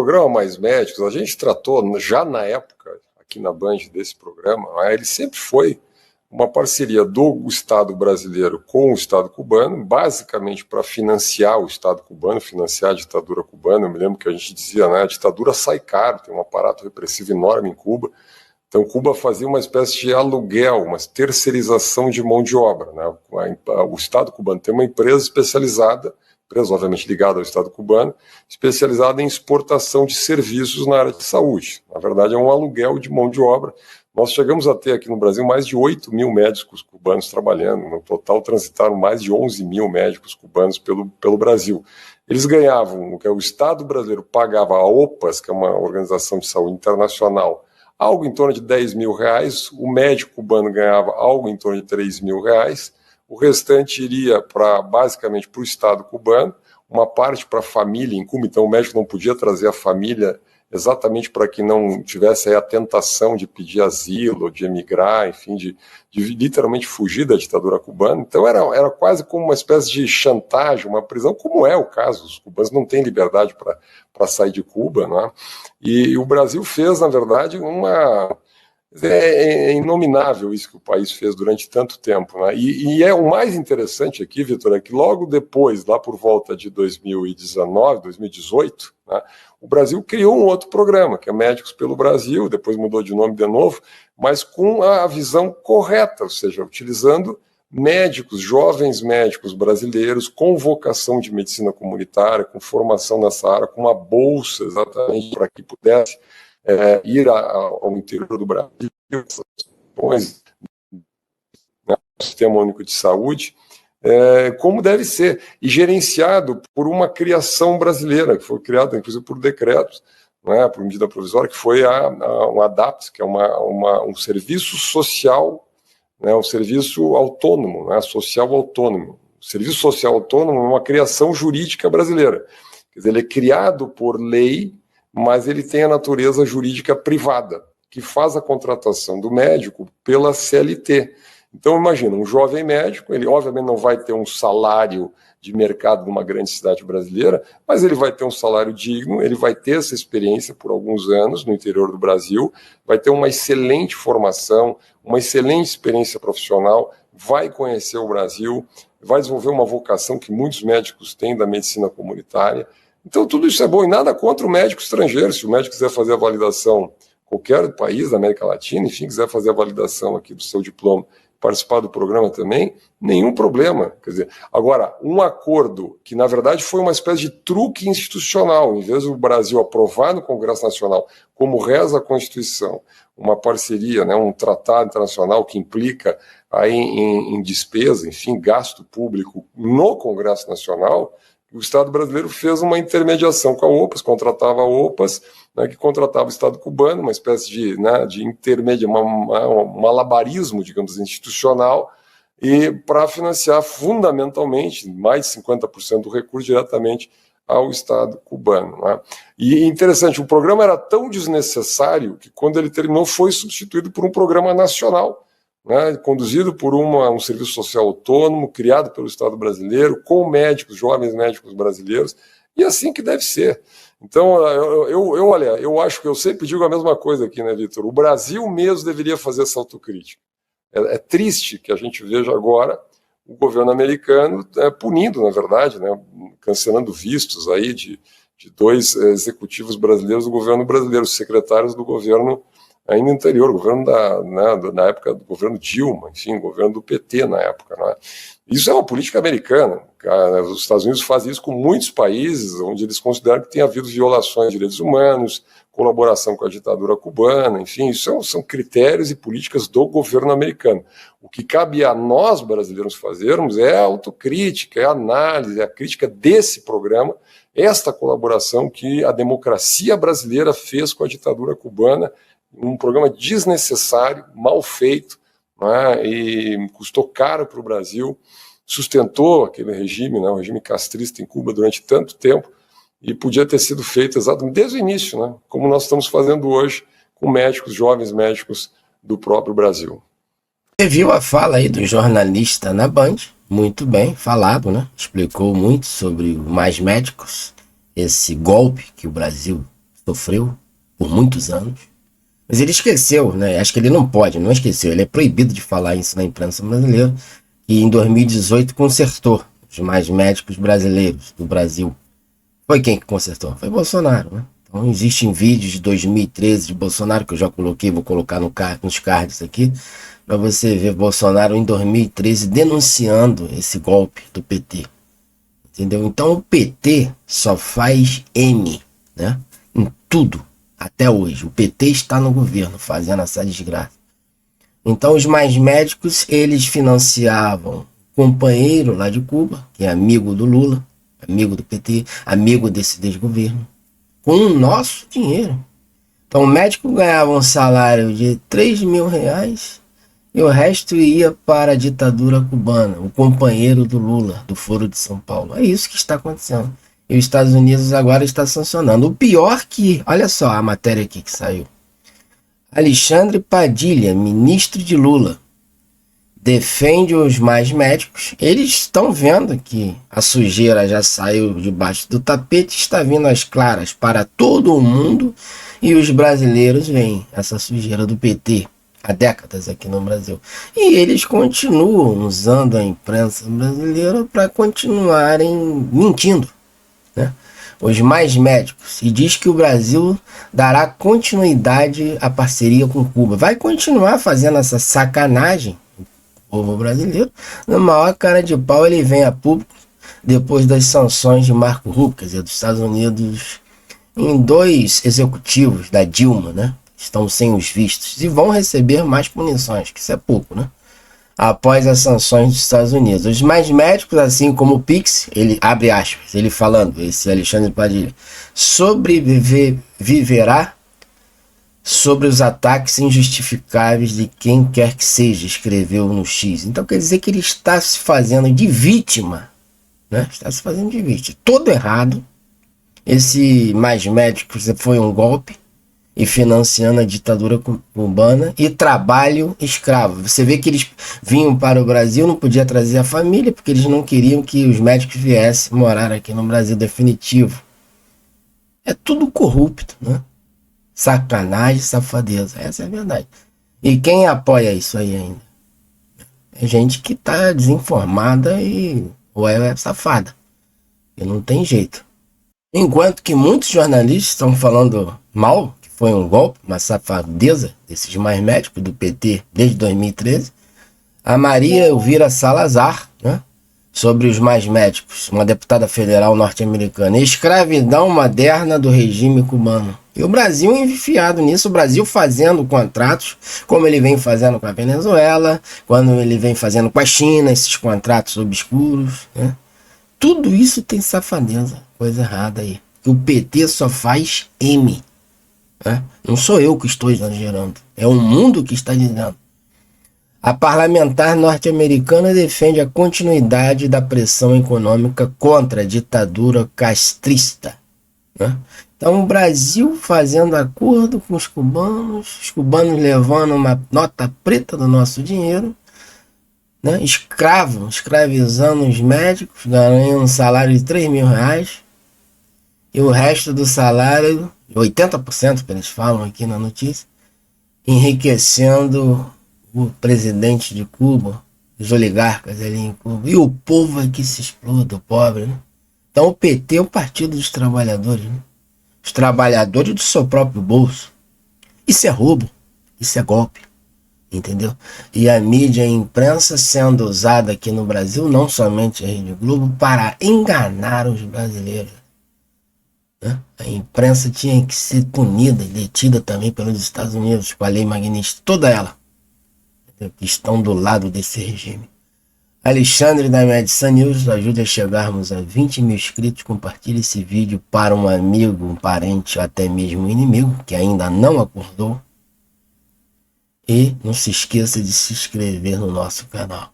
programa Mais Médicos, a gente tratou já na época, aqui na Band, desse programa, ele sempre foi uma parceria do Estado brasileiro com o Estado cubano, basicamente para financiar o Estado cubano, financiar a ditadura cubana. Eu me lembro que a gente dizia, né, a ditadura sai caro, tem um aparato repressivo enorme em Cuba. Então, Cuba fazia uma espécie de aluguel, uma terceirização de mão de obra, né? O Estado cubano tem uma empresa especializada, empresa obviamente ligada ao Estado cubano, especializada em exportação de serviços na área de saúde. Na verdade, é um aluguel de mão de obra. Nós chegamos a ter aqui no Brasil mais de 8 mil médicos cubanos trabalhando. No total, transitaram mais de 11 mil médicos cubanos pelo Brasil. Eles ganhavam, o Estado brasileiro pagava a OPAS, que é uma organização de saúde internacional, algo em torno de R$10 mil, o médico cubano ganhava algo em torno de R$3 mil, o restante iria basicamente para o Estado cubano, uma parte para a família em Cuba, então o médico não podia trazer a família exatamente para que não tivesse aí a tentação de pedir asilo, de emigrar, enfim, de literalmente fugir da ditadura cubana. Então era quase como uma espécie de chantagem, uma prisão, como é o caso. Os cubanos não têm liberdade para sair de Cuba, né? E o Brasil fez, na verdade, é inominável isso que o país fez durante tanto tempo, né? E é o mais interessante aqui, Vitor, é que logo depois, lá por volta de 2019, 2018, né, o Brasil criou um outro programa, que é Médicos pelo Brasil, depois mudou de nome de novo, mas com a visão correta, ou seja, utilizando médicos, jovens médicos brasileiros com vocação de medicina comunitária, com formação nessa área, com uma bolsa exatamente para que pudesse ir ao interior do Brasil, né, Sistema Único de Saúde, como deve ser, e gerenciado por uma criação brasileira, que foi criada, inclusive, por decretos, né, por medida provisória, que foi um ADAPS, que é um serviço social, né, um serviço autônomo, né, social autônomo. O serviço social autônomo é uma criação jurídica brasileira. Quer dizer, ele é criado por lei, mas ele tem a natureza jurídica privada, que faz a contratação do médico pela CLT. Então, imagina, um jovem médico, ele obviamente não vai ter um salário de mercado numa grande cidade brasileira, mas ele vai ter um salário digno, ele vai ter essa experiência por alguns anos no interior do Brasil, vai ter uma excelente formação, uma excelente experiência profissional, vai conhecer o Brasil, vai desenvolver uma vocação que muitos médicos têm da medicina comunitária. Então, tudo isso é bom, e nada contra o médico estrangeiro. Se o médico quiser fazer a validação, qualquer país da América Latina, enfim, quiser fazer a validação aqui do seu diploma, participar do programa também, nenhum problema. Quer dizer, agora, um acordo que, na verdade, foi uma espécie de truque institucional, em vez do Brasil aprovar no Congresso Nacional, como reza a Constituição, uma parceria, né, um tratado internacional que implica aí em despesa, enfim, gasto público no Congresso Nacional, o Estado brasileiro fez uma intermediação com a OPAS, contratava a OPAS, né, que contratava o Estado cubano, uma espécie de intermédio, um malabarismo, digamos, institucional, e para financiar fundamentalmente, mais de 50% do recurso diretamente ao Estado cubano. Né? E interessante, o programa era tão desnecessário que quando ele terminou foi substituído por um programa nacional, né, conduzido por um serviço social autônomo, criado pelo Estado brasileiro, com médicos, jovens médicos brasileiros, e assim que deve ser. Então, olha, eu acho que eu sempre digo a mesma coisa aqui, né, Vitor? O Brasil mesmo deveria fazer essa autocrítica. É triste que a gente veja agora o governo americano punindo, na verdade, né, cancelando vistos aí de dois executivos brasileiros do governo brasileiro, secretários do governo ainda anterior, governo na época do governo Dilma, enfim, governo do PT na época. Né? Isso é uma política americana. Os Estados Unidos fazem isso com muitos países onde eles consideram que tem havido violações de direitos humanos, colaboração com a ditadura cubana, enfim, isso são critérios e políticas do governo americano. O que cabe a nós, brasileiros, fazermos é a autocrítica, é a análise, é a crítica desse programa, esta colaboração que a democracia brasileira fez com a ditadura cubana, um programa desnecessário, mal feito, né, e custou caro para o Brasil, sustentou aquele regime, né, o regime castrista em Cuba durante tanto tempo, e podia ter sido feito exatamente desde o início, né, como nós estamos fazendo hoje com médicos, jovens médicos do próprio Brasil. Você viu a fala aí do jornalista na Band, muito bem falado, né? Explicou muito sobre Mais Médicos, esse golpe que o Brasil sofreu por muitos anos. Mas ele esqueceu, né? Acho que ele não esqueceu. Ele é proibido de falar isso na imprensa brasileira. E em 2018 consertou os mais médicos brasileiros do Brasil. Foi quem que consertou? Foi Bolsonaro, né? Então existem vídeos de 2013 de Bolsonaro que eu já coloquei, vou colocar nos cards aqui, para você ver Bolsonaro em 2013 denunciando esse golpe do PT. Entendeu? Então o PT só faz M, né? Em tudo. Até hoje, o PT está no governo fazendo essa desgraça. Então os mais médicos, eles financiavam o companheiro lá de Cuba, que é amigo do Lula, amigo do PT, amigo desse desgoverno, com o nosso dinheiro. Então o médico ganhava um salário de 3 mil reais e o resto ia para a ditadura cubana, o companheiro do Lula, do Foro de São Paulo. É isso que está acontecendo. E os Estados Unidos agora está sancionando. O pior que, olha só a matéria aqui que saiu. Alexandre Padilha, ministro de Lula, defende os mais médicos. Eles estão vendo que a sujeira já saiu debaixo do tapete, está vindo às claras para todo o mundo e os brasileiros veem essa sujeira do PT há décadas aqui no Brasil. E eles continuam usando a imprensa brasileira para continuarem mentindo, né? Os mais médicos, e diz que o Brasil dará continuidade à parceria com Cuba. Vai continuar fazendo essa sacanagem, o povo brasileiro. Na maior cara de pau ele vem a público depois das sanções de Marco Rubio, quer dizer, dos Estados Unidos, em 2 executivos da Dilma, né? Estão sem os vistos e vão receber mais punições, que isso é pouco, né? Após as sanções dos Estados Unidos. Os mais médicos, assim como o Pix, ele abre aspas, ele falando, esse Alexandre Padilha, sobreviverá sobre os ataques injustificáveis de quem quer que seja, escreveu no X. Então quer dizer que ele está se fazendo de vítima, né? Está se fazendo de vítima. Todo errado. Esse mais médicos foi um golpe e financiando a ditadura cubana e trabalho escravo. Você vê que eles vinham para o Brasil, não podia trazer a família, porque eles não queriam que os médicos viessem morar aqui no Brasil definitivo. É tudo corrupto, né? Sacanagem, safadeza, essa é a verdade. E quem apoia isso aí ainda? É gente que está desinformada ou é safada. E não tem jeito. Enquanto que muitos jornalistas estão falando mal, foi um golpe, uma safadeza desses mais médicos do PT desde 2013. A Maria Elvira Salazar, né, sobre os mais médicos, uma deputada federal norte-americana, escravidão moderna do regime cubano. E o Brasil enfiado nisso, o Brasil fazendo contratos, como ele vem fazendo com a Venezuela, quando ele vem fazendo com a China, esses contratos obscuros, né? Tudo isso tem safadeza, coisa errada aí. O PT só faz M. Não sou eu que estou exagerando, é o mundo que está dizendo. A parlamentar norte-americana defende a continuidade da pressão econômica contra a ditadura castrista, né? Então o Brasil fazendo acordo com os cubanos levando uma nota preta do nosso dinheiro, né? Escravizando os médicos, ganhando um salário de 3 mil reais, e o resto do salário, 80% que eles falam aqui na notícia, enriquecendo o presidente de Cuba, os oligarcas ali em Cuba, e o povo aqui se exploda, o pobre, né? Então o PT é o Partido dos Trabalhadores, né? Os trabalhadores do seu próprio bolso. Isso é roubo, isso é golpe, entendeu? E a mídia e a imprensa sendo usada aqui no Brasil, não somente a Rede Globo, para enganar os brasileiros. A imprensa tinha que ser punida e detida também pelos Estados Unidos com a lei Magnitsky, toda ela, que estão do lado desse regime. Alexandre da Medicine News, ajude a chegarmos a 20 mil inscritos. Compartilhe esse vídeo para um amigo, um parente ou até mesmo um inimigo que ainda não acordou. E não se esqueça de se inscrever no nosso canal.